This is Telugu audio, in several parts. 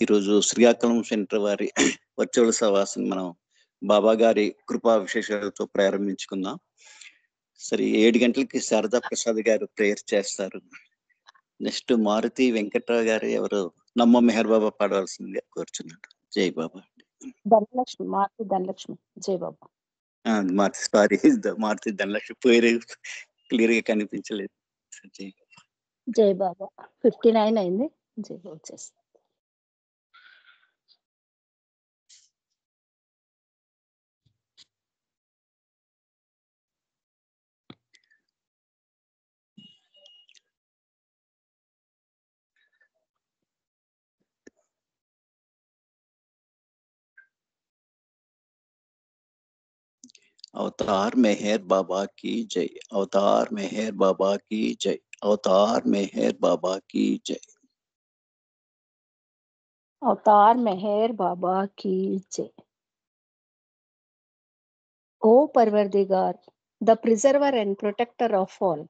ఈరోజు శ్రీకాకుళం సెంటర్ వారి వర్చువల్ సవాసం మనం బాబా గారి కృపా విశేషాలతో ప్రారంభించుకుందాం. సరే, 7 గంటలకి శారదా ప్రసాద్ గారు ప్రేయర్ చేస్తారు. నెక్స్ట్ మారుతి వెంకట్రావు గారు ఎవరు నమ్మ మెహర్ బాబా పాడవలసిందిగా కోరుచున్నారు. జై బాబా. ధనలక్ష్మి, మారుతి ధనలక్ష్మి. జై బాబా. మారుతి, సారీ, మారుతి ధనలక్ష్మి పేరు క్లియర్ గా కనిపించలేదు. జై బాబా. జై బాబా. 59 అయింది. జై బాబా చేస్తా. अवतार मेहर बाबा की जय, अवतार मेहर बाबा की जय, अवतार मेहर बाबा की जय. अवतार मेहर बाबा की जय. O Parvardigar, the preserver and protector of all,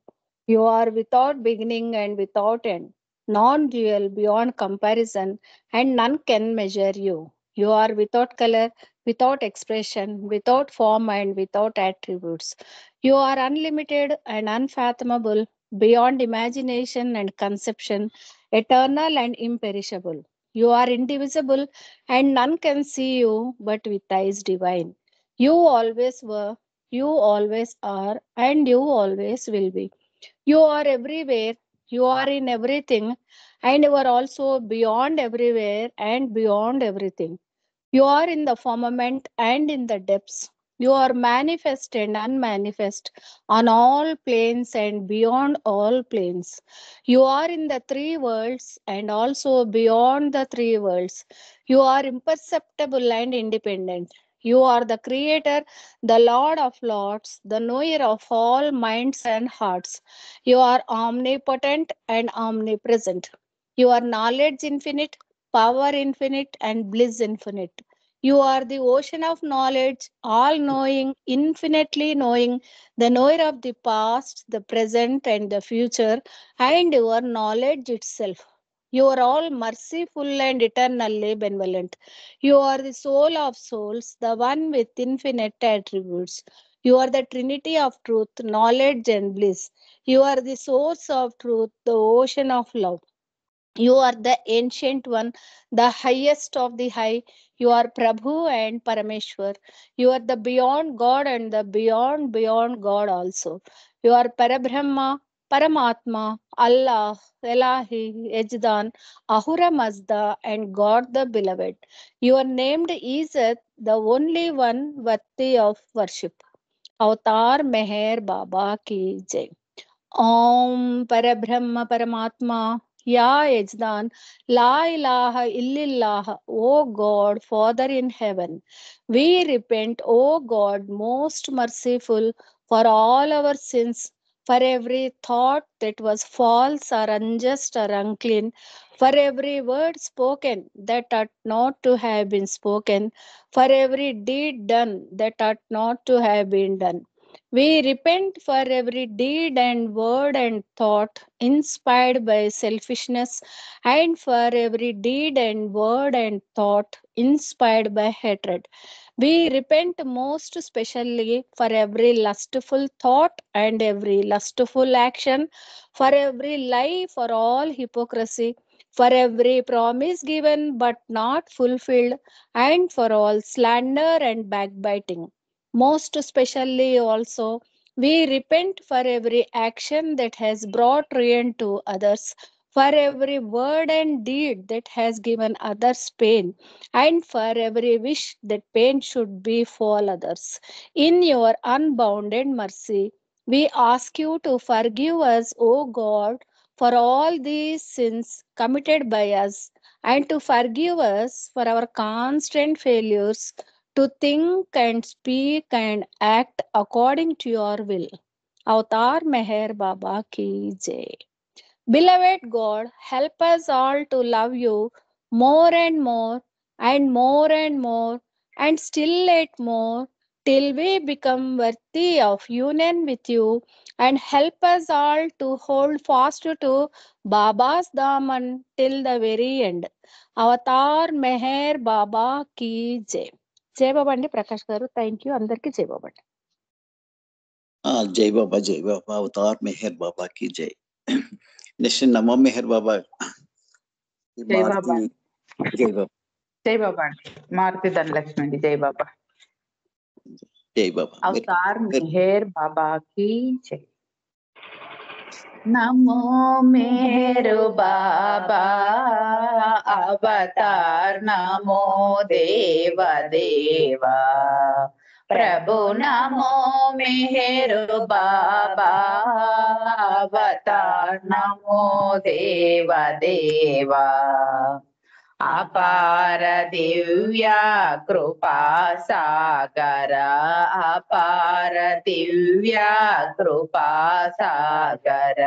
you are without beginning and without end, non-dual, beyond comparison, and none can measure you. You are without color, without expression, without form, and without attributes. You are unlimited and unfathomable, beyond imagination and conception, eternal and imperishable. You are indivisible, and none can see you but with eyes divine. You always were, you always are, and you always will be. You are everywhere, you are in everything, and you are also beyond everywhere and beyond everything. You are in the firmament and in the depths. You are manifest and unmanifest on all planes and beyond all planes. You are in the three worlds and also beyond the three worlds. You are imperceptible and independent. You are the creator, the Lord of lords, the knower of all minds and hearts. You are omnipotent and omnipresent. You are knowledge infinite, power infinite, and bliss infinite. You are the ocean of knowledge, all knowing, infinitely knowing, the knower of the past, the present, and the future, and your knowledge itself. You are all merciful and eternally benevolent. You are the soul of souls, the one with infinite attributes. You are the trinity of truth, knowledge, and bliss. You are the source of truth, the ocean of love. You are the ancient one, the highest of the high. You are Prabhu and Parameshwar. You are the beyond God and the beyond God also. You are Parabrahma, Paramatma, Allah, Elahi, Ejdan, Ahura Mazda, and God the Beloved. You are named Izat, the only one worthy of worship. Avatar Meher Baba ki jai. Om Parabrahma Paramatma, Ya Yajdan, La ilaha illallah, O God, Father in heaven. We repent, O God, most merciful, for all our sins, for every thought that was false or unjust or unclean, for every word spoken that ought not to have been spoken, for every deed done that ought not to have been done. We repent for every deed and word and thought inspired by selfishness, and for every deed and word and thought inspired by hatred. We repent most especially for every lustful thought and every lustful action, for every lie, for all hypocrisy, for every promise given but not fulfilled, and for all slander and backbiting. Most especially also, we repent for every action that has brought ruin to others, for every word and deed that has given others pain, and for every wish that pain should befall others. In your unbounded mercy, we ask you to forgive us, O God, for all these sins committed by us, and to forgive us for our constant failures to think and speak and act according to your will. Avatar Meher Baba ki jai. Beloved God, help us all to love you more and more and more and more and still yet more till we become worthy of union with you, and help us all to hold fast to Baba's Daman till the very end. Avatar Meher Baba కీ జై. జై బాబా అండి ప్రకాష్ గారు. Thank you. అందరికీ జై బాబా అండి. జై బాబా, జై బాబా. అవతార్ మెహర్ బాబా కి జై. నెక్స్ట్ నమో మెహర్ బాబా. జై బాబా. జై బాబా. జై బాబా అండి. మారుతి ధనలక్ష్మి అండి. జై బాబా. జై బాబా. అవతార్ మెహర్ బాబా కి జై. నమో మేరు బాబా అవతార్, నమో దేవ దేవా ప్రభు, నమో మెహరు బాబా అవతార్, నమో దేవ దేవా అపార దివ్య కృపా సాగర, అపార దివ్య కృపా సాగర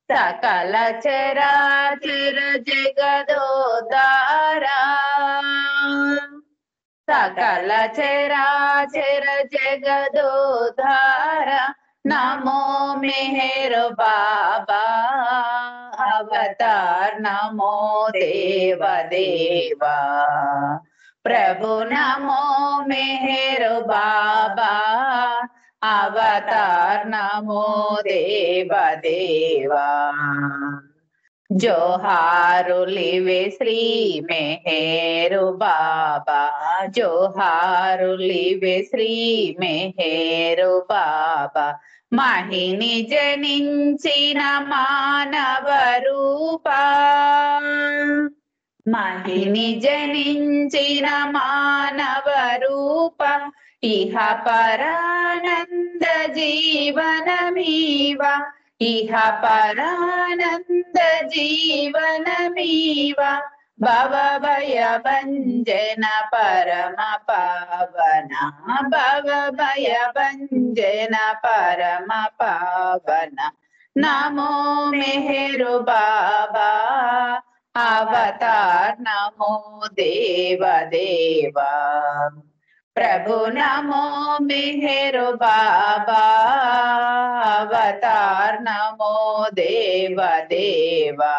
సకల చరాచర జగదోదారా, సకల చరాచర జగదోధారా నమో మెహరు బాబా అవతార్, నమో దేవ దేవా ప్రభు, నమో మెహరు బాబా అవతార్, నమో దేవ దేవా జోహారులివే శ్రీ మెహరు బాబా, జోహారులివే శ్రీ మెహరు బాబా మహిని జనించిన మానవ రూపా, మహిని జనించిన మానవ రూప ఇహ పరానంద జీవనమీవ, ఇహ పరానంద జీవనమీవ భవభయ భంజన పరమ పావన, భవభయ భంజన పరమ పావన నమో మెహరు బాబా అవతార్, నమో దేవ దేవా ప్రభు, నమో మెహరు బాబా అవతార్, నమో దేవ దేవా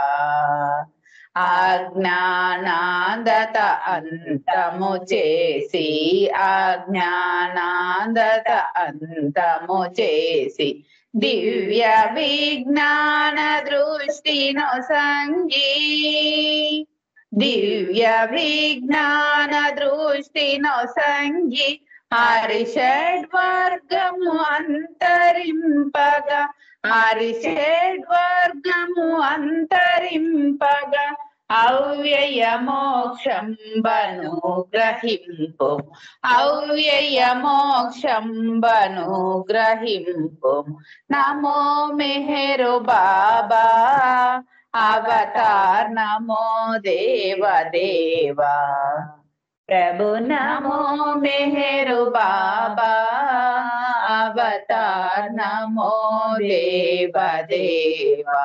అజ్ఞానాందత అంతము చేసి, అజ్ఞానాందత అంతము చేసి దివ్య విజ్ఞాన దృష్టిను సంగి, దివ్య విజ్ఞాన దృష్టిను సంగి హరిషడ్వర్గము అంతరింపగా, హరిషడ్వర్గము అంతరింపగా అవ్యయ మోక్షం బను గ్రహింపు, అవ్యయ మోక్షం బను గ్రహింపు నమో మెహరు బాబా అవతార్, నమో దేవ దేవా ప్రభు, నమో మెహరు బాబా అవతార్, నమో దేవ దేవా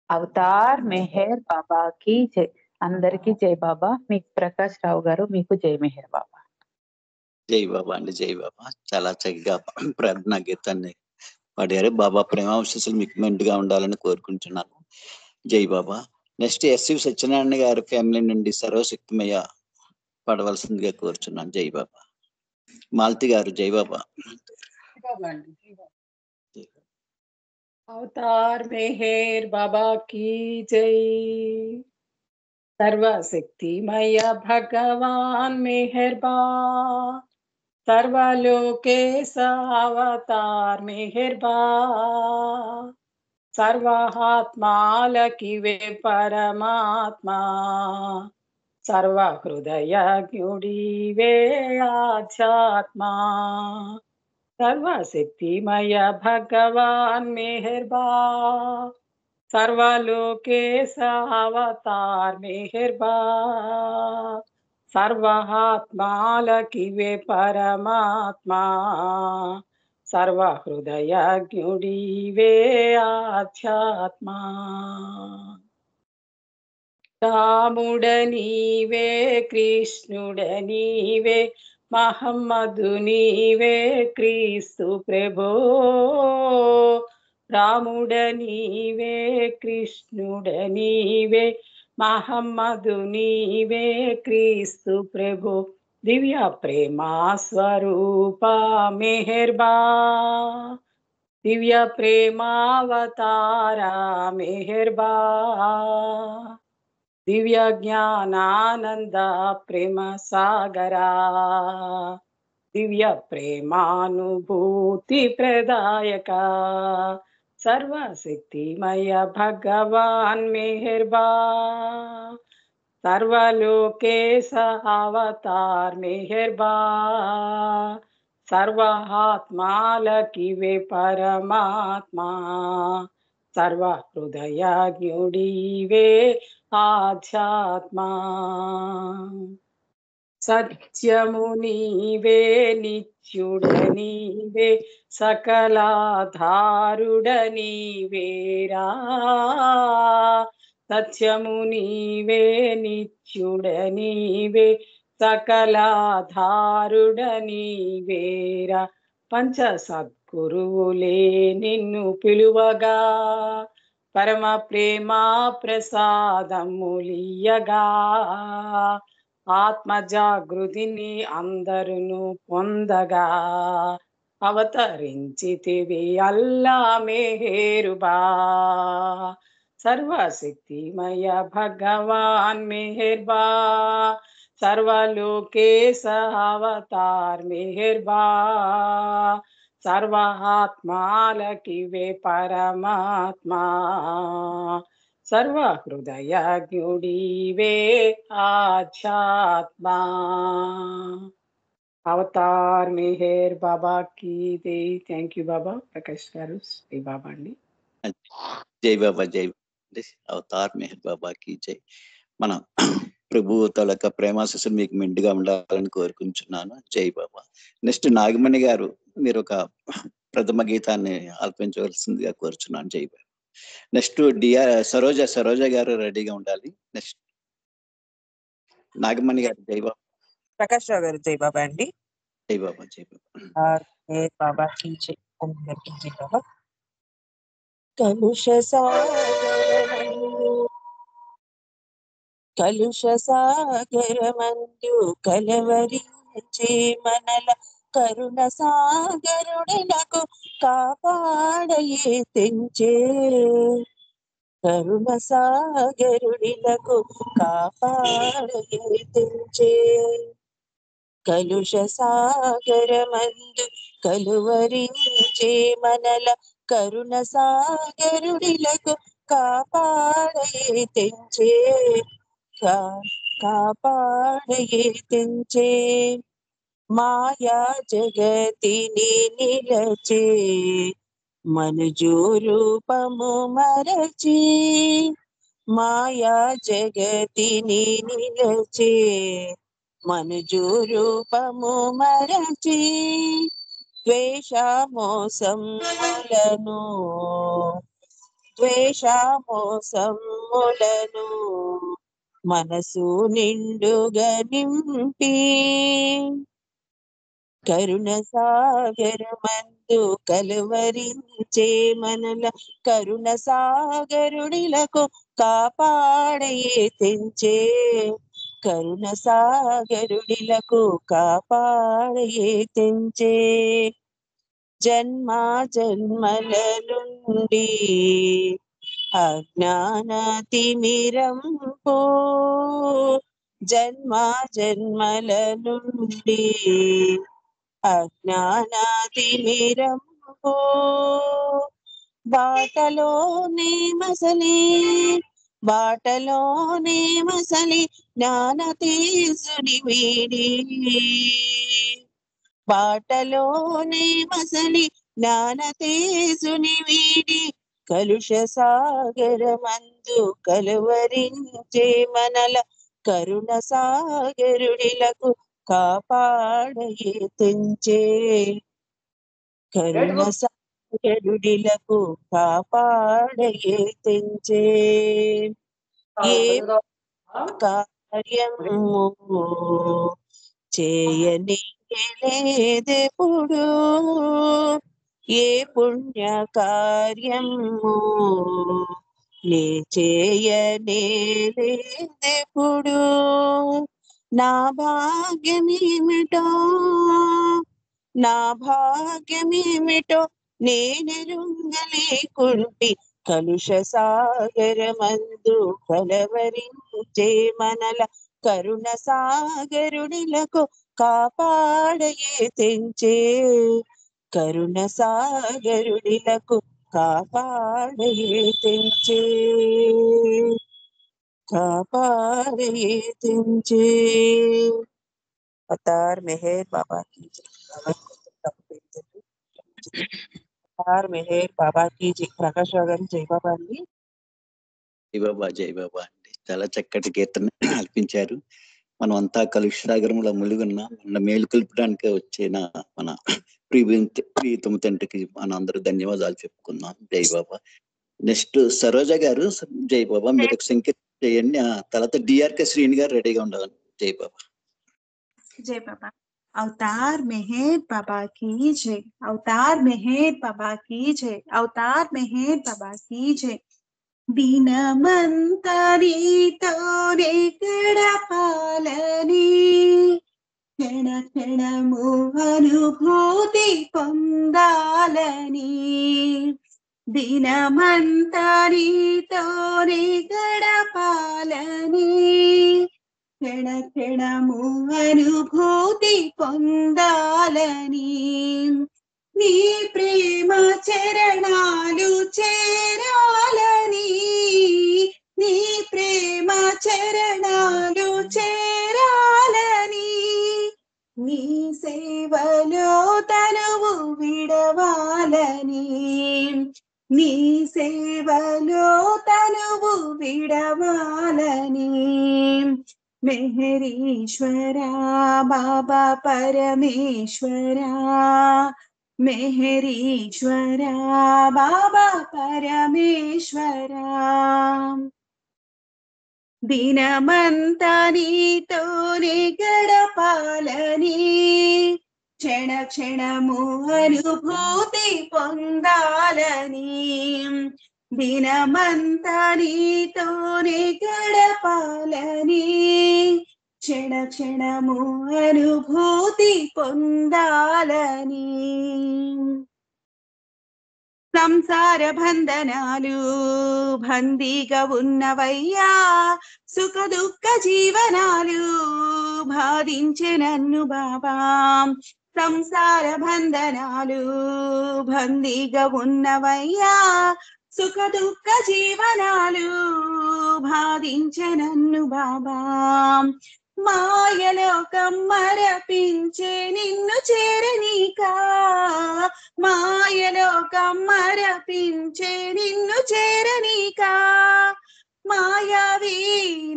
అవతార్ మెహర్ బాబా కి జై. అందరికీ జై బాబా. మీకు ప్రకాష్ రావు గారు, మీకు జై మెహర్ బాబా. జై బాబా అండి. జై బాబా. చాలా చక్కగా ప్రార్థనా గీతాన్ని పాడారు. బాబా ప్రేమాశీస్సులు మీకు మెండుగా ఉండాలని కోరుకుంటున్నాను. జై బాబా. నెక్స్ట్ ఎస్వి సత్యనారాయణ గారి ఫ్యామిలీ నుండి సర్వశక్తిమయ పడవలసిందిగా కోరుచున్నాను. జై బాబా. మాలతి గారు జై బాబా. అవతార్ మెహర్ బాబా కీ జై. సర్వశక్తిమయ భగవాన్ మెహర్బా, సర్వలోకేశ అవతార్ మెహర్బా, సర్వాత్మాలకివే పరమాత్మా, సర్వ హృదయజ్ఞుడివే ఆధ్యాత్మా, సర్వశక్తిమయ భగవాన్ మెహర్బా, సర్వలోకేశ అవతార్ మెహర్బా, సర్వాత్మాలకివే పరమాత్మా, సర్వ హృదయజ్ఞుడివే ఆధ్యాత్మా. రాముడ నీవే, కృష్ణుడ నీవే, మహమ్మదు నీవే క్రీస్తు ప్రభో, రాముడ నీవే కృష్ణుడ నీవే, మహమ్మదు నీవే క్రీస్తు ప్రభో, దివ్య ప్రేమా స్వరూప మెహర్బా, దివ్య ప్రేమావతార మెహర్బా, దివ్య జ్ఞానానంద ప్రేమ సాగరా, దివ్య ప్రేమానుభూతి ప్రదాయక, సర్వశక్తిమయ భగవాన్ మెహర్బా, सर्वलोकेश अवतार मेहरबा, सर्व आत्मालकी वे परमात्मा, सर्व हृदय ज्ञुडीवे आध्यात्मा, सत्यमुनीवे नित्युडनीवे सकलाधारुडनीवेरा, సత్యమునీవే నిత్యుడనీవే సకలాధారుడనీవేరా, పంచ సద్గురువులే నిన్ను పిలువగా, పరమ ప్రేమ ప్రసాదములియగా, ఆత్మ జాగృతిని అందరును పొందగా, అవతరించితివి అల్లా మెహరుబా, सर्वशक्तिमय भगवान मेहरबा, सर्वलोकेश अवतार मेहरबा, सर्व आत्मालकी वे परमात्मा, सर्व हृदय ज्ञुडीवे आध्यात्मा, అవతార్ మెహర్ బాబా की जय. థ్యాంక్ యూ బాబా. ప్రకాష్ గారు, శ్రీ బాబా అండి. జై బాబా, జై అవతార్ మెహర్ బాబాకి జై. మన ప్రభు తలక ప్రేమాశిస్సులు మీకు మెండుగా ఉండాలని కోరుకుంటున్నాను. జై బాబా. నెక్స్ట్ నాగమణి గారు, మీరు ఒక ప్రథమ గీతాన్ని ఆల్పించవలసిందిగా కోరుచున్నాను. జై బాబా. నెక్స్ట్ సరోజ గారు రెడీగా ఉండాలి. నెక్స్ట్ నాగమణి గారు. జై బాబా. ప్రకాష్ రావు గారు జై బాబా అండి. జై బాబా, జై బాబా. బాబా జై జై బాబా. కలుష సాగరమందు కలవరించే మనల కరుణ సాగరుడలకు కాపాడయే తెంచే, కరుణ సాగరుడిలకు కాపాడయే తెంచే, కలుష సాగరమందు కలువరించే మనల కరుణ సాగరుడిలకు కాపాడయే తెంచే, కాపాడయే తెంచే, మాయా జగతిని నిలచే మనుజు రూపము మరచి, మాయా జగతిని నిలచే మనుజు రూపము మరచి, ద్వేషమోసములను మనసు నిండుగా నింపి, కరుణ సాగరమందు కలువరించే మనల కరుణ సాగరుడిలకు కాపాడయే తెంచే, కరుణ సాగరుడిలకు కాపాడయే తెంచే, జన్మ జన్మల నుండి అజ్ఞాన తిమిరంపు, జన్మ జన్మల నుండి అజ్ఞాన తిమిరంపు, బాటలోనే మసలి జ్ఞాన తేజుని వీడి, బాటలోనే మసలి జ్ఞాన తేజుని వీడి, కలుష సాగరమందు కలువరించే మనల కరుణ సాగరుడిలకు కాపాడయే తెంచే, కరుణ సాగరుడిలకు కాపాడయే తెంచే, ఏ కార్యము చేయని లేదెప్పుడు ఏ పుణ్య కార్యము నే చేయనే లేదెప్పుడు నా భాగ్యమేమిటో నా భాగ్యమేమిటో నేనెరుంగలేకుంటి కలుష సాగరమందు కలవరించే మనల కరుణ సాగరుడిలకు కాపాడయే తెంచే కరుణ సాగరుడిలకు కాపాడయే తెంచే కాపాడయే తెంచే అవతార్ మెహర్ బాబా की అవతార్ మెహర్ బాబా की ప్రకాష్ రావు గారు జై బాబా అండి. జై బాబా జై బాబా అండి. చాలా చక్కటి కీర్తన అర్పించారు. మనం అంతా కలుషాగరంలో ములుగున్న మన మేలుకొల్పడానికి వచ్చిన మన ప్రియతమ తండ్రికి మన అందరూ ధన్యవాదాలు చెప్పుకుందాం. జై బాబా. నెక్స్ట్ సరోజ గారు జై బాబా మీరు ఒక సంకేతం చేయండి. తర్వాత డిఆర్కే శ్రీని గారు రెడీగా ఉండాలి. జై బాబా. जय बाबा। अवतार मेहर बाबा की जय। अवतार मेहर बाबा की जय। अवतार मेहर बाबा की जय। दिनमंतरीतो रे गडपालनी क्षण क्षणमु अनुभूति పొందాలని दिनमंतरीतो रे गडपालनी क्षण क्षणमु अनुभूति పొందాలని నీ ప్రేమ చరణాలు చేరాలని నీ ప్రేమ చరణాలు చేరాలని నీ సేవలో తనువు విడవాలని నీ సేవలో తనువు విడవాలని మెహరీశ్వరా బాబా పరమేశ్వరా మెహరీశ్వరా బాబా పరమేశ్వరా దినమంతా నీతోనే గడపాలని క్షణ క్షణము అనుభూతి పొందాలని దినమంతా నీతోనే గడపాలని క్షణ క్షణము అనుభూతి పొందాలని సంసార బంధనాలు బందీగా ఉన్నవయ్యా సుఖ దుఃఖ జీవనాలు బాధించే నన్ను బాబా సంసార బంధనాలు బందీగా ఉన్నవయ్యా సుఖ దుఃఖ జీవనాలు బాధించే నన్ను బాబా మాయలోకం మరపించే నిన్ను చేరనీకా మాయలోకం మరపించే నిన్ను చేరనీకా మాయావి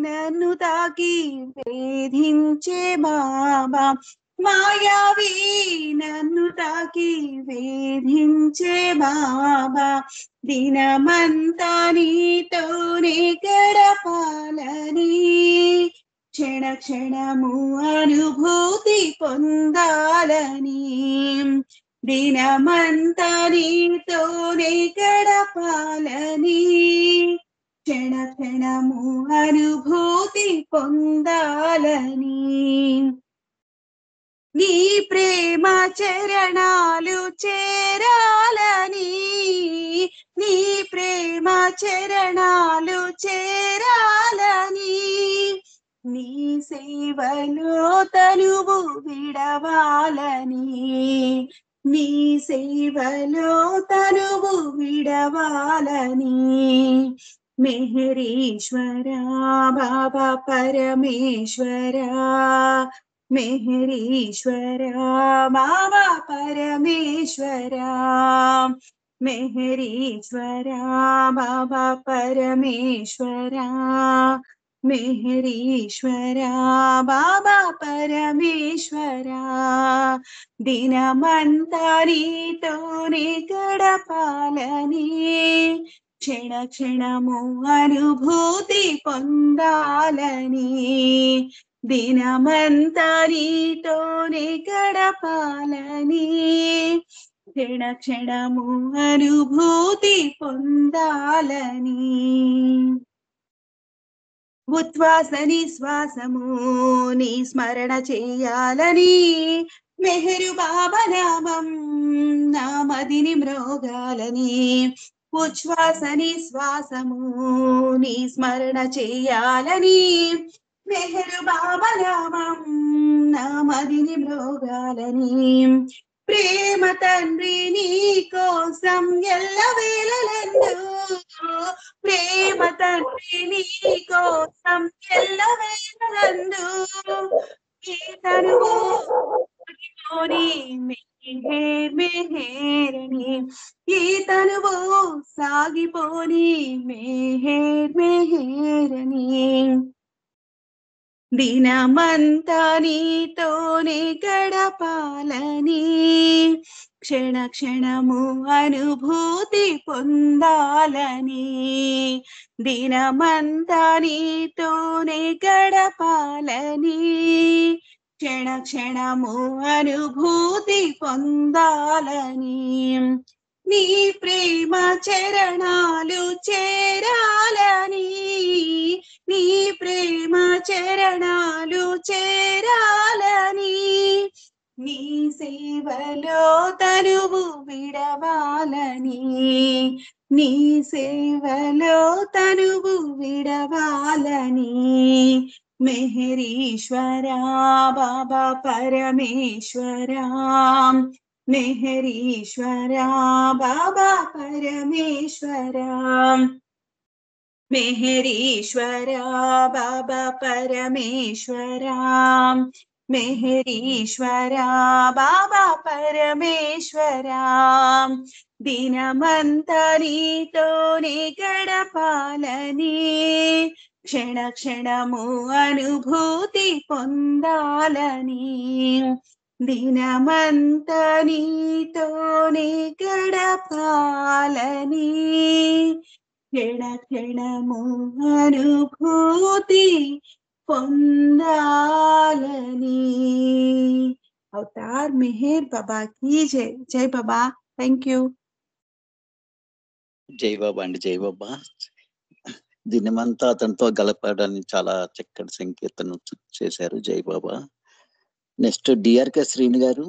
నన్ను తాకి వేధించే బాబా మాయావి నన్ను తాకి వేధించే బాబా దినమంతా నీతోనే గడపాలని క్షణ క్షణము అనుభూతి పొందాలని దినమంతా నీతోనే గడపాలని క్షణ క్షణము అనుభూతి పొందాలని నీ ప్రేమ చరణాలు చేరాలని నీ ప్రేమ చరణాలు చేరాలని నీ సేవలో తనువు విడవాలని నీ సేవలో తనువు విడవాలని మెహరీశ్వరా బాబా పరమేశ్వరా మెహరీశ్వరా బాబా పరమేశ్వరా మెహరీశ్వరా బాబా పరమేశ్వరా మెహరీశ్వరా బాబా పరమేశ్వరా దినమంతా నీతోనే గడపాలని క్షణ క్షణము అనుభూతి పొందాలని దినమంతా నీతోనే గడపాలని క్షణ క్షణము అనుభూతి పొందాలని ఉచ్ఛ్వాస నిశ్వాసము నీ స్మరణ చేయాలని మెహరు బాబా నామం నా మదిని మ్రోగాలని ఉచ్ఛ్వాస నిశ్వాసము నీ స్మరణ చేయాలని మెహరు బాబా నామం నా మదిని మ్రోగాలని ప్రేమ తండ్రి నీ కోసం ఎల్లవేళలందు ప్రేమ తండ్రి నీ కోసం ఎల్లవేళలందు ఈ తనువు మెహేరని ఈ తనువు సాగిపోని మెహేరని దినమంతా నీతోనే గడపాలని క్షణ క్షణము అనుభూతి పొందాలని దినమంతా నీతోనే గడపాలని క్షణ క్షణము అనుభూతి పొందాలని నీ ప్రేమ చరణాలు చేరాలని నీ ప్రేమ చరణాలు చేరాలని నీ సేవలో తనువు విడవాలని నీ సేవలో తనువు విడవాలని మెహరీశ్వరా బాబా పరమేశ్వరా మెహరీశ్వరా బాబా పరమేశ్వరా మెహరీశ్వరా బాబా పరమేశ్వరా మెహరీశ్వరా బాబా పరమేశ్వరా దినమంతా నీతోనే గడపాలని క్షణ క్షణము అనుభూతి పొందాలని దినమంతా నీతోనే గడపాలని క్షణ క్షణము అనుభూతి పొందాలని అవతార్ మెహర్ బాబా కీ జై. జై బాబా. Thank you. జై బాబా అండి, జై బాబా. దినమంతా అతనితో గలపడానికి చాలా చక్కటి సంకీర్తన చేశారు. జై బాబా. నెక్స్ట్ డిఆర్కే శ్రీని గారు.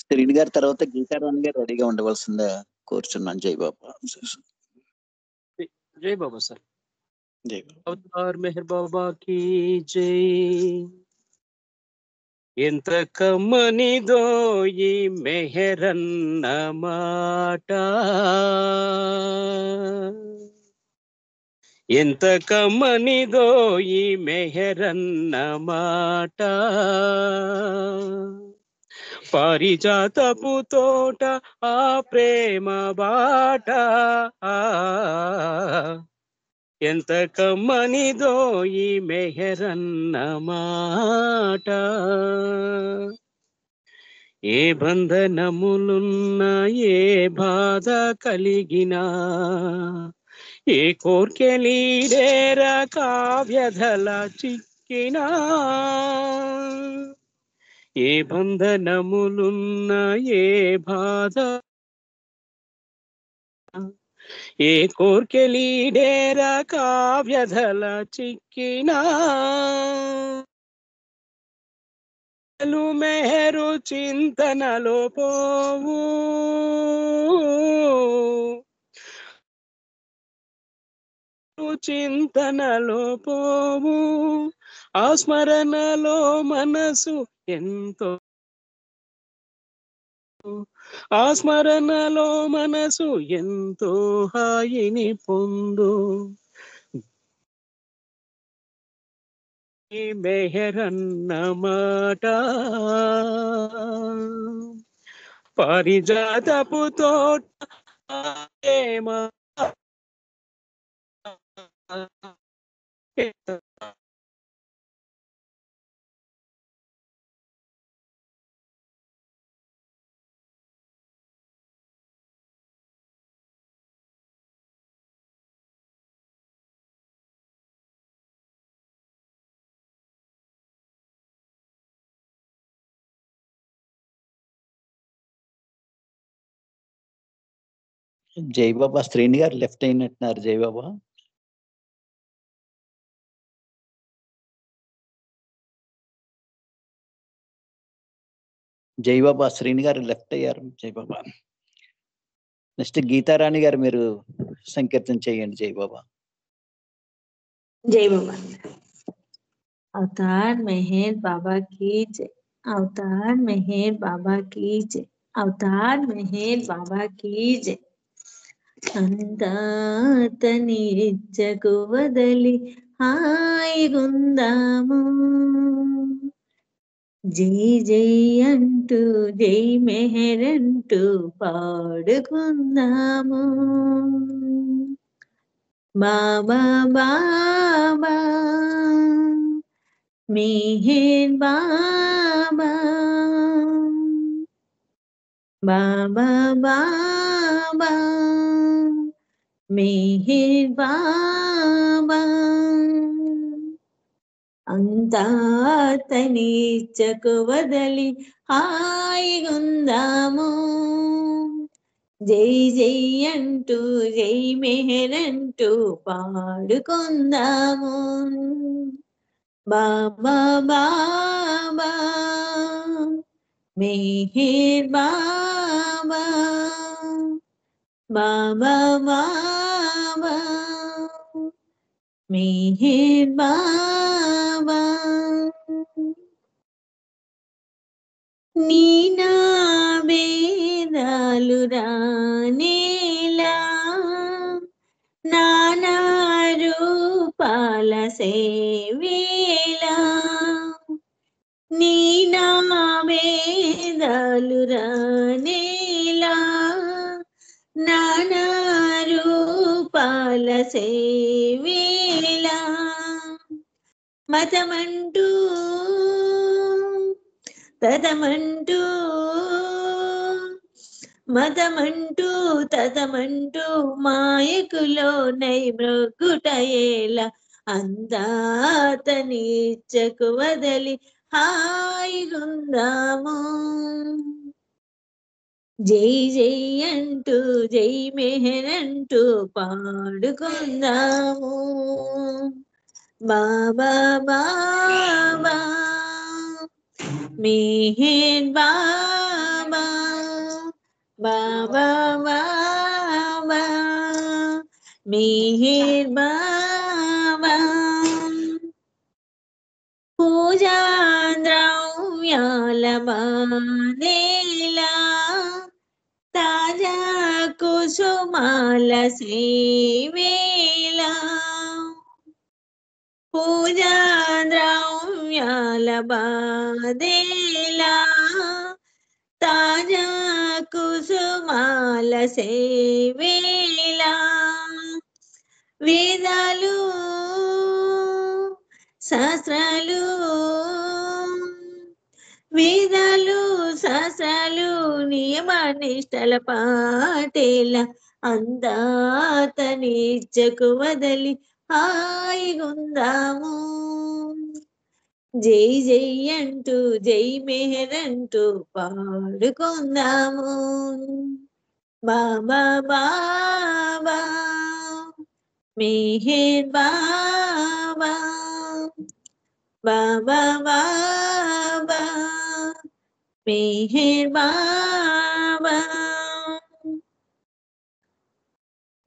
శ్రీని గారి తర్వాత గీతారాణి గారు రెడీగా ఉండవలసిందా కోరుచున్నాను. జై బాబా. జై బాబా సార్. జై బాబా. అవతార్ మెహర్ బాబా కీ జై. ఎంత కమ్మనిదో ఈ మెహరన్న మాట, ఎంత కమ్మనిదో ఈ మెహరన్న మాట, పారిజాతపు తోట ఆ ప్రేమ బాట, ఎంత కమ్మనిదో ఈ మెహరన్న మాట. ఏ బంధనములున్నా ఏ బాధ కలిగినా, ఏ కోర్కెలీడేర కావ్యధల చిక్కినా, ఏ బంధనములున్నా ఏ బాధ, ఏ కోర్కెలీడేర కావ్యధల చిక్కినా, మెహరు చింతనలో పోవు, చింతనలో పోవు, ఆ స్మరణలో మనసు ఎంతో, ఆ స్మరణలో మనసు ఎంతో హాయిని పొందు. ఈ మెహరన్న మాట పారిజాతపు తోట జయబాబా శ్రేణి గారు లెఫ్ట్ అయినట్టున్నారు. జయబాబా జయబాబా శ్రేణి గారు లెఫ్ట్ అయ్యారు. జయబాబా నెక్స్ట్ గీతారాణి గారు మీరు సంకీర్తన చేయండి. జయబాబా जय बाबा। अवतार मेहर बाबा की जय। अवतार मेहर बाबा की जय। अवतार मेहर बाबा की जय। అందాతని ఇచ్చకు వదలి హాయిగుందాము జై జై అంటూ జై మెహర్ అంటూ పాడుకుందాము బాబా బాబా మెహర్ బాబా బాబా బాబా మెహర్ బాబా అంతా తని ఇచ్చకు వదలి హాయిగుందాము జై జై అంటూ జై మెహర్ అంటూ పాడుకుందాము బాబా బాబా మెహర్ బాబా బాబా బాబా మెహర్ బాబా నీ నా వేదాలు రానేలా నానా రూపాల సేవేలా నీ నా వేదాలు రానేలా నానా రూపాల సేవేలా మతమంటూ తదమంటూ మతమంటూ తదమంటూ మాయకులో నై మృగుటయేల అందాతని ఇచ్చకు వదలి హాయిగుందాము జై జై అంటూ జై మెహర్ అంటూ పాడుకుందాము బాబా బాబా మెహర్ బాబా బాబా బాబా మెహర్ బాబా పూజా ద్రవ్యాల బానేలా తాజా కుసుమాల సేవేలా పూజా ద్రవ్యాల బాదేలా తాజా కుసుమాల సేవేలా వేదాలు శాస్త్రాలు వేదాలు శాస్త్రాలు నియమ నిష్టల పాటేల అందాతని ఇచ్చకు వదలి హాయిగుందాము జై జై అంటూ జై మెహర్ అంటూ పాడుకుందాము బాబా బాబా మెహర్ బాబా బాబా బాబా మెహర్ బాబా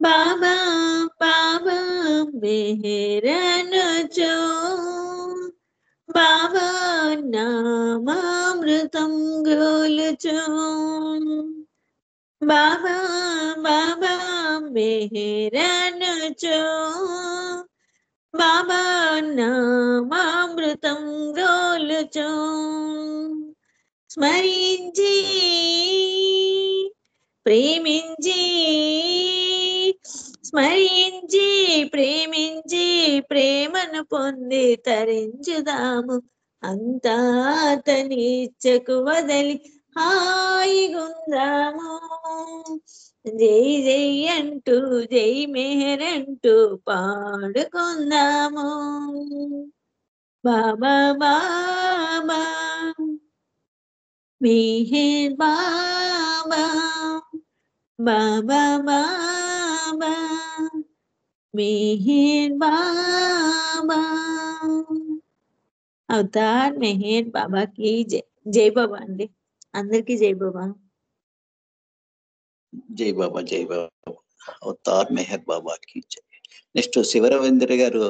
బాబా బాబా మెహర్ అనుచో బాబా నామామృతం గ్రోలుచు బాబా బాబా మెహర్ అనుచో బాబా నామామృతం గ్రోలుచు స్మరించి ప్రేమించి స్మరించి ప్రేమించి ప్రేమను పొంది తరించుదాము అంతా అతని ఇచ్చకు వదలి హాయిగుందాము జై జై అంటూ జై మెహర్ అంటూ పాడుకుందాము బాబా బాబా మెహర్ బాబా బాబా బాబా మెహర్ బాబా అవతార్ మెహర్ బాబాకి జై. జై బాబా అండి, అందరికీ జై బాబా. జై బాబా, జై బాబా. అవతార్ మెహర్ బాబాకి జై. నెక్స్ట్ శివరవీంద్ర గారు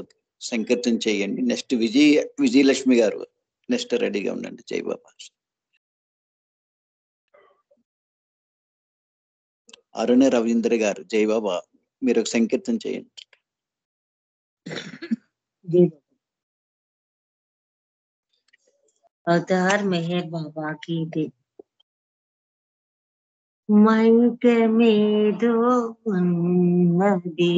సంకీర్తన చేయండి. నెక్స్ట్ విజయలక్ష్మి గారు నెక్స్ట్ రెడీగా ఉండండి. జై బాబా. అరుణ రవీంద్ర గారు జై బాబా, మీరు ఒక సంకీర్తన చేయండి. జై బాబా. అవతార్ మెహర్ బాబాకి జై. మైకమేదో ఉన్నది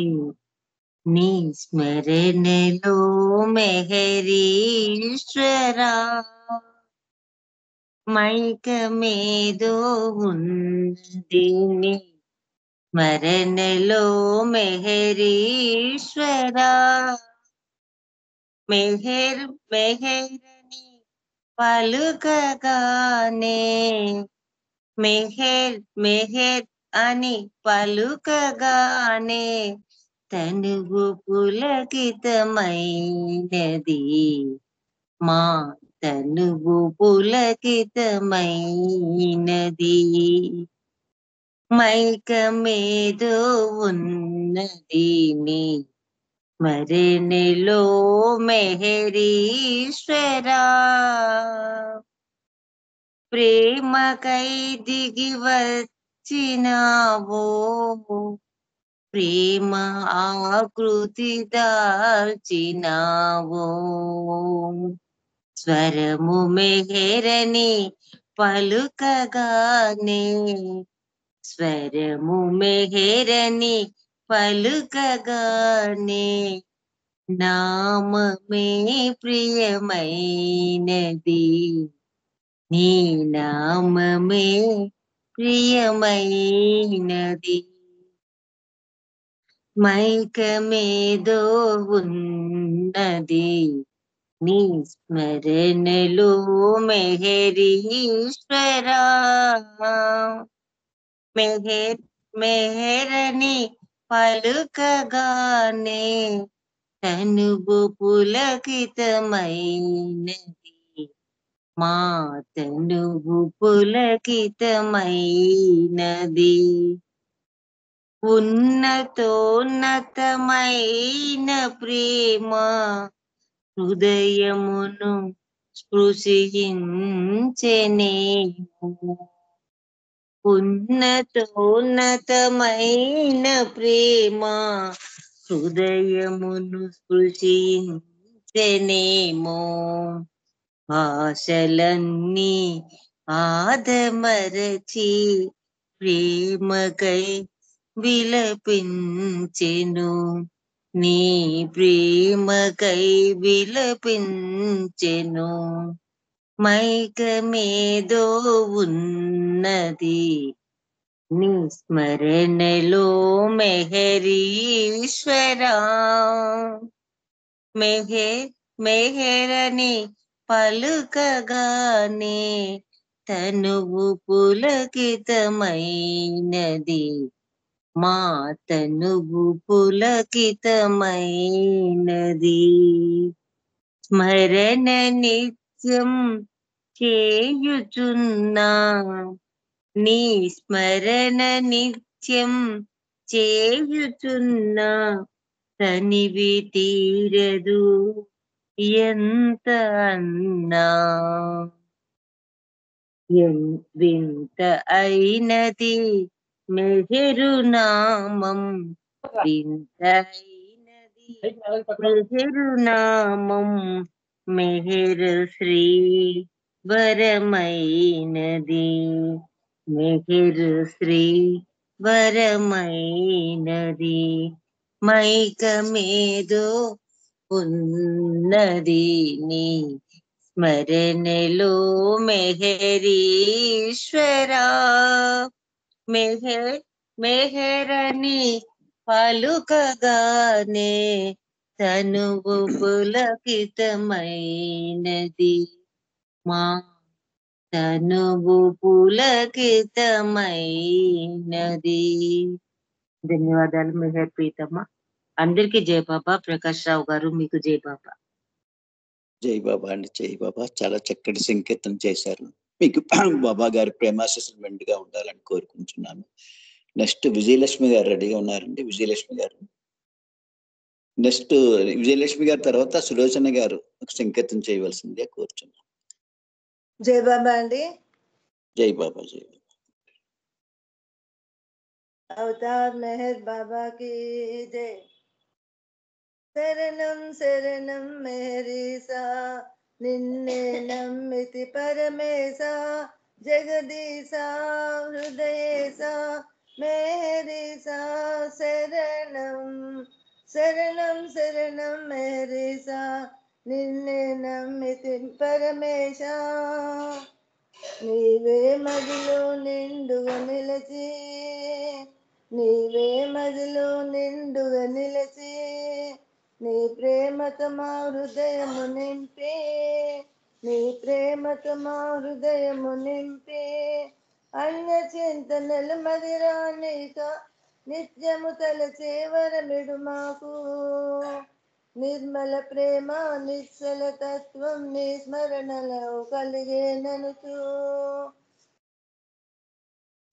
నీ స్మరణలో మెహరీశ్వరా, మైకమేదో ఉన్నది నీ స్మరణలో మెహరీశ్వరా, మెహర్ మెహరని పలుకగానే, మెహర్ మెహర్ అని పలుకగానే తనువు పులకితమైనది, మా తనువు పులకితమైనది. మైకమేదో ఉన్నది నీ స్మరణలో మెహరీశ్వరా, ప్రేమకై దిగి వచ్చినావో, ప్రేమ ఆకృతి దాల్చినావో, స్వరము మెహరని పలుకగానే, స్వరము మెహరని పలుకగానే నామమే ప్రియమైనది, నీ నామమే ప్రియమైనది. మైకమేదో ఉన్నది నీ స్మరణలో మెహరీశ్వరా, మెహర్ మెహరని పలుకగానే తనువు పులకితమైనది, మా తనువు పులకితమైనది. ఉన్నతోన్నతమైన ప్రేమ హృదయమును స్పృశించెనేమో, ఉన్నతోన్నతమైన ప్రేమ హృదయమును స్పృశించెనేమో, ఆశలన్నీ ఆదమరచి ప్రేమకై విలపించెను, నీ ప్రేమకై విలపించెను. మైకమేదో ఉన్నది నీ స్మరణలో మెహరీశ్వరా, మెహర్ మెహరని పలుకగానే తనువు పులకితమైనది, మా తనువు పులకితమైనది. స్మరణ నిత్యం చేయుచున్నా, నీ స్మరణ నిత్యం చేయుచున్నా తనివి తీరదు ఎంత అన్నా, వింత అయినది మెహరు నామం, వింత అయినది మెహరు నామం, మెహరు శ్రీ వరమైనది, మెహరు శ్రీ వరమైనది. మైకమేదో ఉన్నది నీ స్మరణలో మెహరీశ్వరా, మెహర్ మెహరని పలుకగానే తనువు పులకితమైనది, మా తనువు పులకితమైనది. ధన్యవాదాలు మెహర్ ప్రీతమ్మ. అందరికీ జై బాబా. ప్రకాష్ రావు గారు మీకు జై బాబా. జై బాబా అండి, జై బాబా. చాలా చక్కటి సంకీర్తన చేశారు. మీకు బాబా గారి ప్రేమాశీస్సులు మెండుగా ఉండాలని కోరుకుంటున్నాను. నెక్స్ట్ విజయలక్ష్మి గారు రెడీగా ఉన్నారండి. విజయలక్ష్మి గారు నెక్స్ట్. విజయలక్ష్మి గారి తర్వాత సులోచన గారు ఒక సంకీర్తన చేయవలసిందిగా కోరుచున్నాను. జై బాబా అండి. జై బాబా, జై బాబా. అవతార్ మెహర్ బాబా की जय. శరణం శరణం మెహరీసా, నిన్నే నమ్మితి పరమేశా, జగదీశా హృదయేశా మెహరీసా. శరణం శరణం శరణం మెహరీసా, నిన్నే నమ్మితి పరమేశా. నీవే మదిలో నిండుగా నిలచి, నీవే మదిలో నిండుగా నిలచి, నీ ప్రేమతో మా హృదయము నింపి, నీ ప్రేమతో మా హృదయము నింపి, అన్య చింతనలు మదిరానిక నిత్యము తలచే వరమిడు మాకు. నిర్మల ప్రేమ నిశ్చల తత్వం నీ స్మరణలో కలిగేననుచు,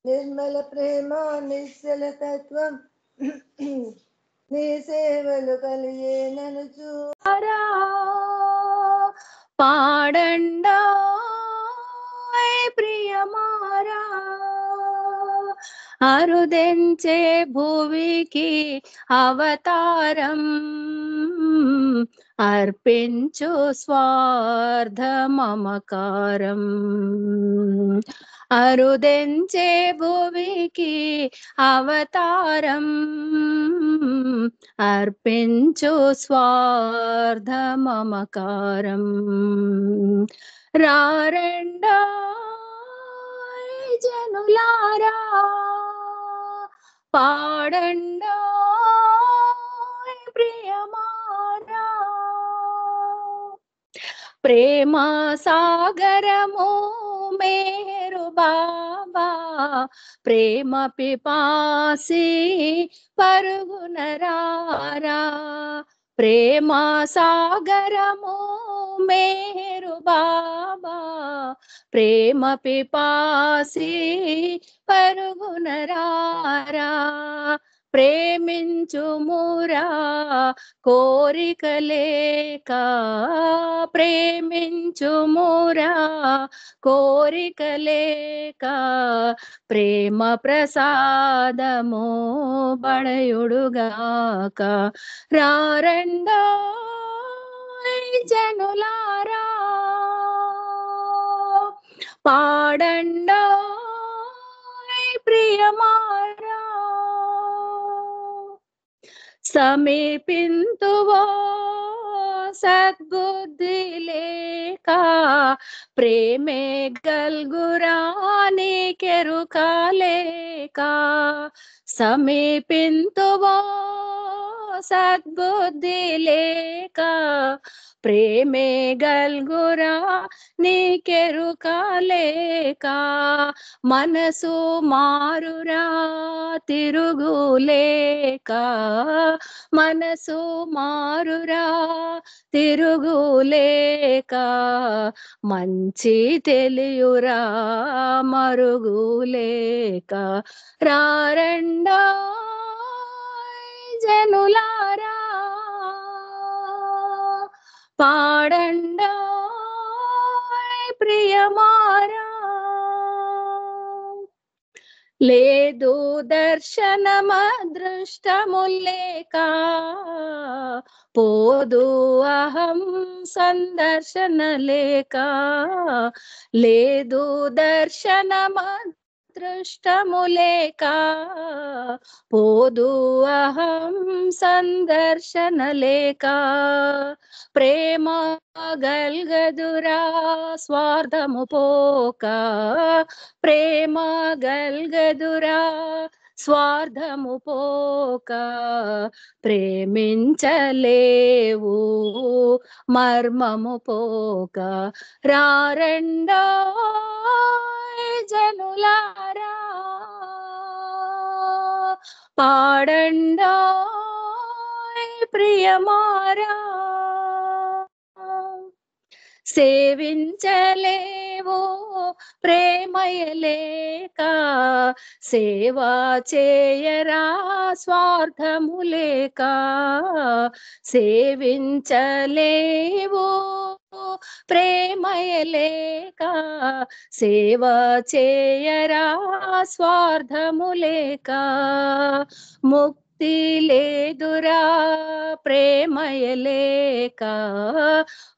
నిర్మల ప్రేమ నిశ్చల తత్వం నీ సేవలు కలిగేననుచు. పాడండా ప్రియమారా, అరుదెంచే భువికి అవతారం, అర్పించు స్వార్థ మమకారం. అరుదెంచే భువికి అవతారం, అర్పించు స్వార్థ మమకారం. రారండా జనులారా, పాడండా ప్రియమారా. ప్రేమ సాగరము మేరు బాబా, ప్రేమ పిపాసి పరుగునరారా. ప్రేమ సాగరము మేరు బాబా, ప్రేమ పిపాసి పరుగునరారా. ప్రేమించుమురా కోరికలేక, ప్రేమించుమురా కోరికలేక, ప్రేమ ప్రసాదము బడయుడుగాక. రారండా జనులారా, పాడండా ప్రియమారా. సమీపింతువో సద్బుద్ధి లేక, ప్రేమే గల్గురా నీకెరుక లేక. సమీపింతువో సద్బుద్ధి లేక, ప్రేమే గల్గురా నీకెరుక లేక. మనసు మారురా తిరుగులేక, మనసు మారురా తిరుగులేక. మంచి తెలియురా మరుగులేక. రారండా జనులారా, పాడండా ప్రియమారా. లేదు దర్శనమదృష్టములేక, పోదు అహం సందర్శన లేక. లేదు దర్శనమదృష్టములేక, పోదు అహం సందర్శన లేక. ప్రేమ గల్గదురా స్వార్థము పోక, ప్రేమ గల్గదురా స్వార్థము పోక. ప్రేమించలేవు మర్మము పోక రారండో జనులారా పాడండో ప్రియమారా సేవించలేవో ప్రేమయలేక సేవా చేయరా స్వార్థము లేక సేవించలేవో ప్రేమయలేక సేవా చేయరా స్వార్థము లేక ముక్తి లేదురా ప్రేమయలేక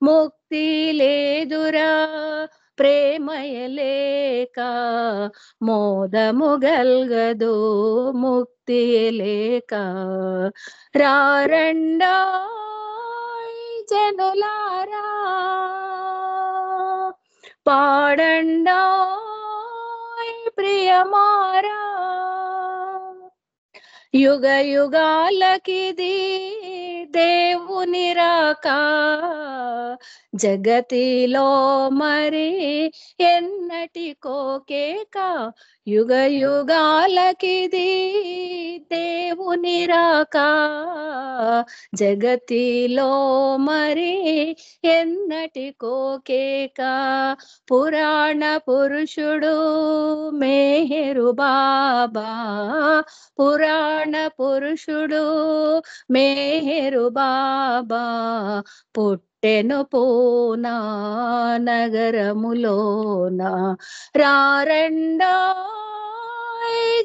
ముక్తి లేదురా ప్రేమయలేక మోదము గల్గదు ముక్తి లేక రారండా జనులారా పాడండా ప్రియమారా యుగ యుగాలకిది దేవుని రాక జగతిలో మరి ఎన్నటికో కేక యుగ యుగాలకిది దేవుని రాక జగతిలో మరి ఎన్నటికో కేక పురాణ పురుషుడు మేహరు బాబా పురాణ పురుషుడు మేహరు బాబా పుట్టెను పూనా నగరములోన రారండా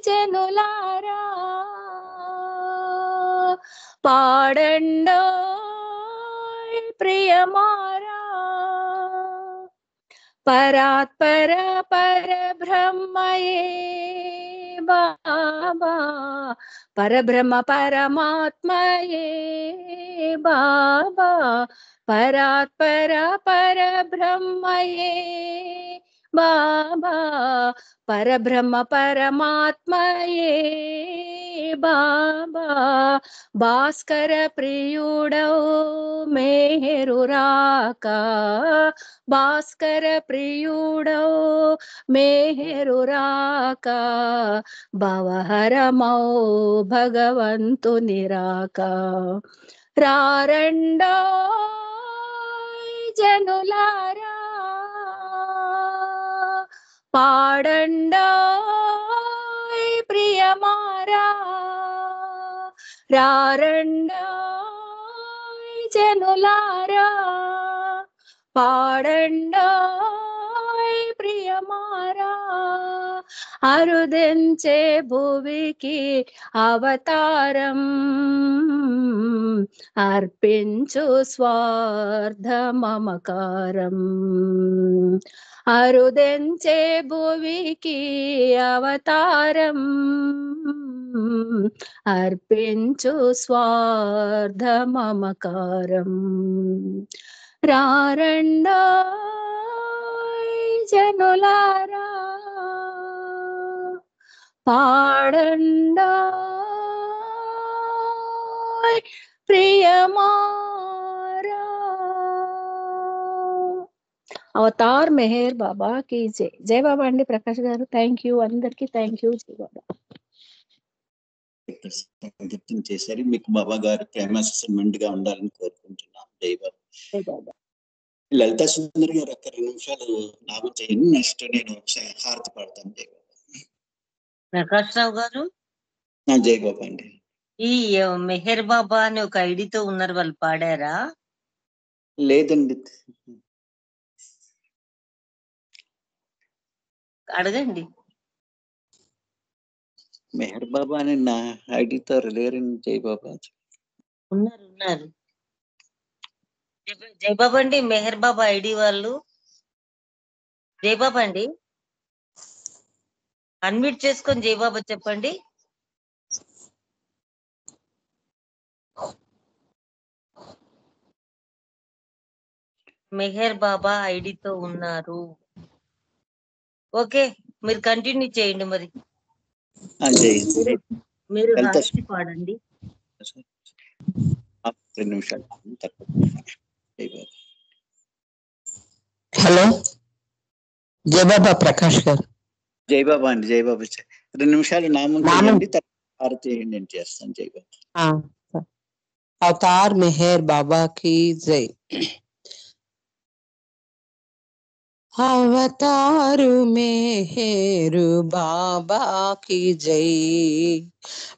జనులారా పాడండో ప్రియమారా పరాత్పర పరబ్రహ్మయే బాబా పరబ్రహ్మ పరమాత్మయే బాబా పరాత్పర పరబ్రహ్మయే బాబా పరబ్రహ్మ పరమాత్మయే బాబా భాస్కర ప్రియుడౌ మేహరు రాక భాస్కర ప్రియుడౌ మేహరు రాక భవహరమౌ భగవంతుని రాక రారండో జనులారా పాడండో ప్రియమారా రారండో జనులారా పాడండో ప్రియమారా అరుదెంచే భువికి అవతారం అర్పించు స్వార్థ మమకారం అరుదెంచే భువికి అవతారం అర్పించు స్వార్థ మమకారం రారండా జనులారా పాడండా ప్రియమారా అవతార్ మెహర్ బాబా की జై జై బాబా అండి ప్రకాష్ గారు థ్యాంక్ యూ అందరికి థ్యాంక్ యూ జై బాబా సంగీతం చేశారు మీకు బాబా గారు ప్రేమాశిస్సుమెంట్ గా ఉండాలని కోరుకుంటున్నాం జై బాబా జై బాబా లలితా సుందరి గారు ఒక్క 2 నిమిషాలు నామం చేయండి నెక్స్ట్ నేను హారతి పాడతాను జై బాబా ప్రకాష్ రావు గారు జై బాబా అండి ఈ మెహర్ బాబా అని ఒక ఐడితో ఉన్నారు వాళ్ళు పాడారా లేదండి అడగండి మెహర్ బాబా అని నా ఐడితో లేరండి జై బాబా ఉన్నారు జై బాబా అండి మెహర్ బాబా ఐడి వాళ్ళు జై బాబా అండి అన్మ్యూట్ చేసుకొని జై బాబా చెప్పండి మెహర్ బాబా ఐడితో ఉన్నారు ఓకే మీరు కంటిన్యూ చేయండి మరి మీరు హారతి పాడండి 2 నిమిషాలు హలో జయబాబా ప్రకాష్ గారు. జయబాబా అండి. జయబాబా 2 నిమిషాలు నామం చేయండి, హారతి నేను చేస్తాను. జయబాబా. అవతార్ మెహర్ బాబా की जय. अवतार मेहर बाबा की जय.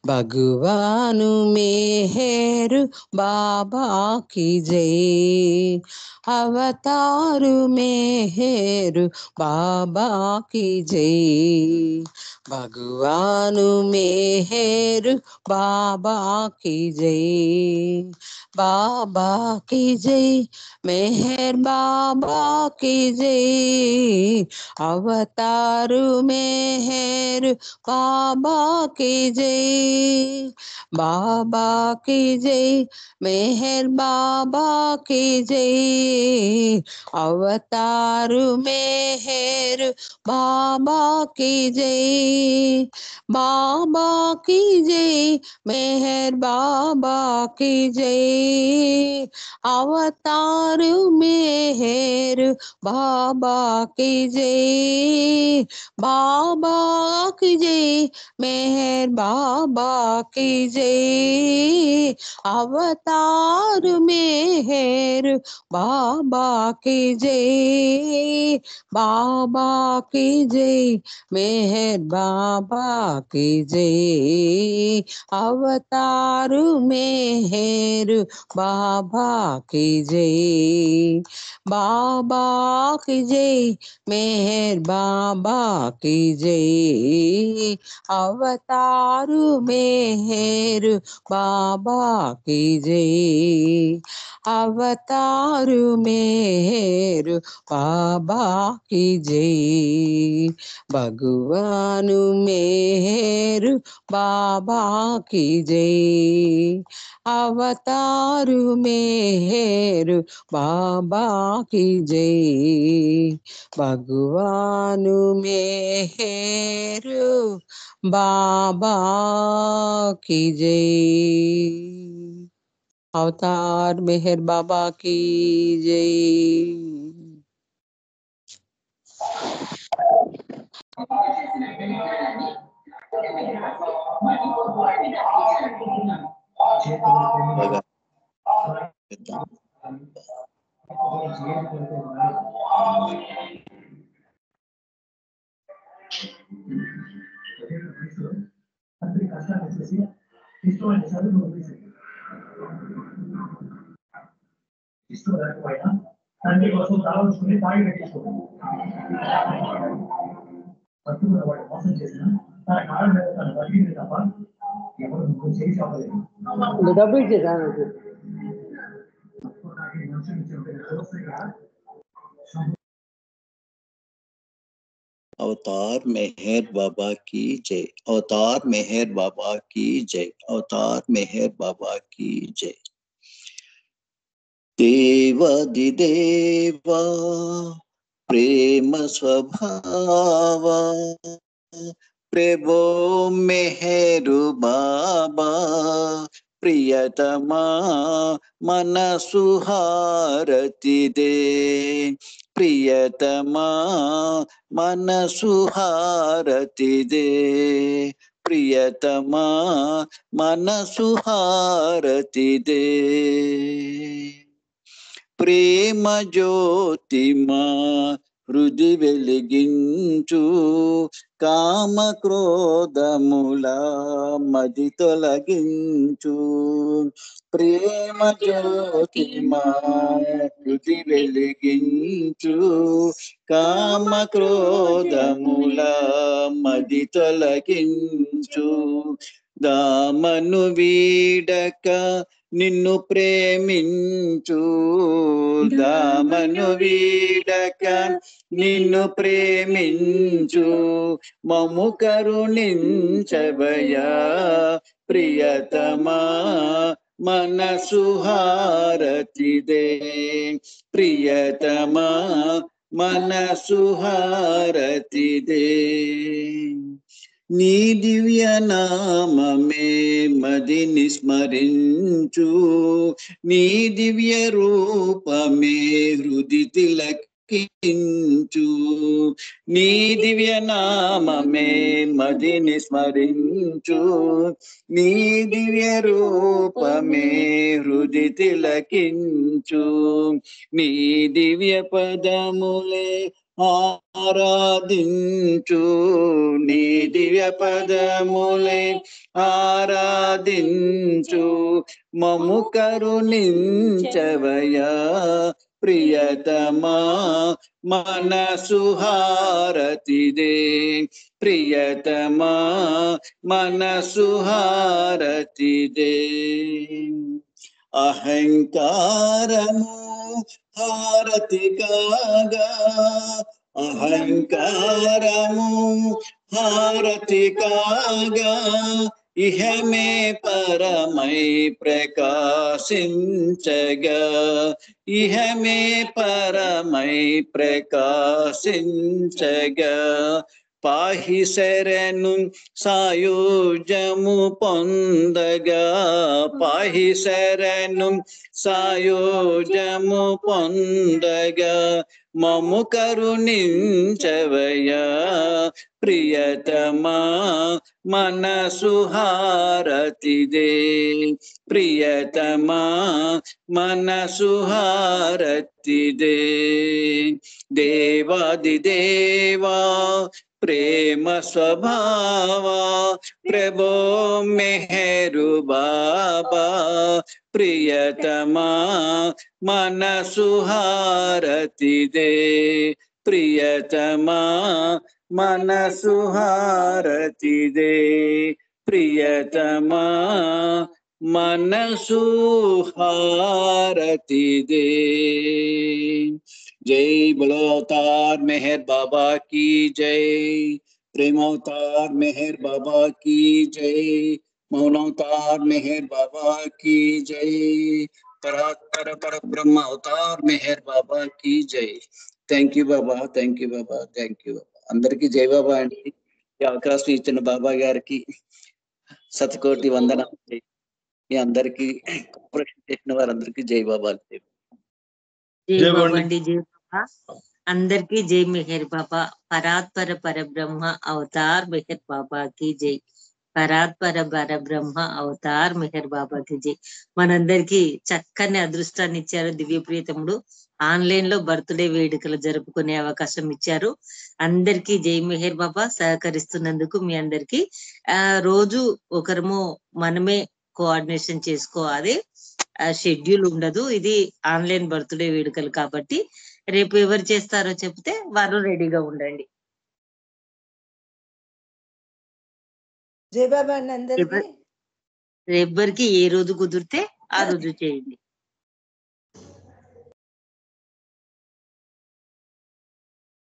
भगवान मेहर बाबा की जय. अवतार मेहर बाबा की जय. भगवान मेहर बाबा की जय. बाबा की जय मेहर बाबा की जय. अवतार मेहर बाबा की जय. बाबा की जय मेहर बाबा की जय. अवतार मेहर बाबा की जय. बाबा की जय मेहर बाबा की जय. अवतार मेहर बाबा की जय. बाबा की जय मेहर बाबा की जय. अवतार मेहर बाबा की जय. बाबा की जय मेहर बाबा की जय. अवतार मेहर बाबा की जय. बाबा की जय मेहर बाबा की जय. अवतार मेहर बाबा की जय. अवतार मेहर बाबा की जय. भगवान मेहर बाबा की जय. अवतार मेहर बाबा की जय. भगवान मेहर बाबा की जय. अवतार मेहर बाबा की जय. తండ్రి కోసం తాగుచుకుని తాగి పెట్టించుకోండి. భక్తులు వాడు మోసం చేసిన తన కాలం మీద తను బతికింది తప్ప ఎవరు నువ్వు చేసి అవ్వలేదు. డబ్బులు ఇచ్చేసాను. మనుషులు చెప్పిన దోస్తగా अवतार मेहर बाबा की जय. अवतार मेहर बाबा की जय. अवतार मेहर बाबा की जय. देवादिदेवा प्रेम स्वभावा प्रभो मेहरु बाबा प्रियतमा मनसु हारति दे. प्रियतमा मनसु हारति दे. प्रियतमा मनसु हारति दे. ప్రేమ జ్యోతిమా హృది వెలిగించు. కామ క్రోధముల మది తొలగించు. ప్రేమ జ్యోతిమా హృది వెలిగించు. కామ క్రోధముల మది తొలగించు. దామను వీడక నిన్ను ప్రేమించు. దామను వీడక నిన్ను ప్రేమించు. మము కరుణించవయా ప్రియతమా మనసు హారతి దే. ప్రియతమా మనసు హారతి దే. నీ దివ్య నామమే మదిని స్మరించు. నీ దివ్య రూపమే హృది తిలకించు. పులకించు నీ దివ్య నామమే మదిని స్మరించు నీ దివ్య రూపమే హృది తిలకించు నీ దివ్య పదములే ఆరాధించు నీ దివ్య పదములే ఆరాధించు మము కరుణించవయా ప్రియతమా మనసు హారతిదే ప్రియతమా మనసు హారతిదే అహంకారము హారతి కాగా అహంకారము హారతి కాగా ఇహమే పరమై ప్రకాశించగా ఇహమే పరమై ప్రకాశించగా పాహి శరణు సాయుజము పొందగా పాహి శరణు సాయుజము పొందగా మము కరుణించవయా ప్రియతమా మనసు హారతిదే ప్రియతమా మనసు హారతిదే దేవాది దేవా ప్రేమ స్వభావా ప్రభో మెహరు బాబా ప్రియతమా మనసు హారతిదే ప్రియతమా మనసు హారతిదే ప్రియతమా మనసు హారతిదే जय बोलो अवतार मेहर बाबा की जय प्रेम अवतार मेहर बाबा की जय मौन अवतार मेहर बाबा की जय परात्पर पर ब्रह्म अवतार मेहर बाबा की जय thank you Baba thank you Baba thank you Baba అందరికీ జై బాబా అండి ఈ అవకాశం ఇచ్చిన బాబా గారికి శతకోటి వందనాలు మీ అందరికీ కోఆపరేషన్ చేసిన వారందరికీ జై బాబా జై బాబా అండి జై బాబా అందరికీ జై మెహర్ బాబా పరాత్పర పరబ్రహ్మ అవతార్ మెహర్ బాబాకి జై పరాత్పర పరబ్రహ్మ అవతార్ మెహర్ బాబాకి జై మనందరికీ చక్కని అదృష్టాన్ని ఇచ్చారు దివ్య ప్రియతముడు ఆన్లైన్ లో బర్త్డే వేడుకలు జరుపుకునే అవకాశం ఇచ్చారు అందరికీ జై మెహర్ బాబా సహకరిస్తున్నందుకు మీ అందరికీ రోజు ఒకరము మనమే కోఆర్డినేషన్ చేసుకోవాలి షెడ్యూల్ ఉండదు ఇది ఆన్లైన్ బర్త్డే వేడుకలు కాబట్టి రేపు ఎవరు చేస్తారో చెప్తే వారు రెడీగా ఉండండి జై బాబా అండి అందరికీ రేపటికి ఏ రోజు కుదిరితే ఆ రోజు చేయండి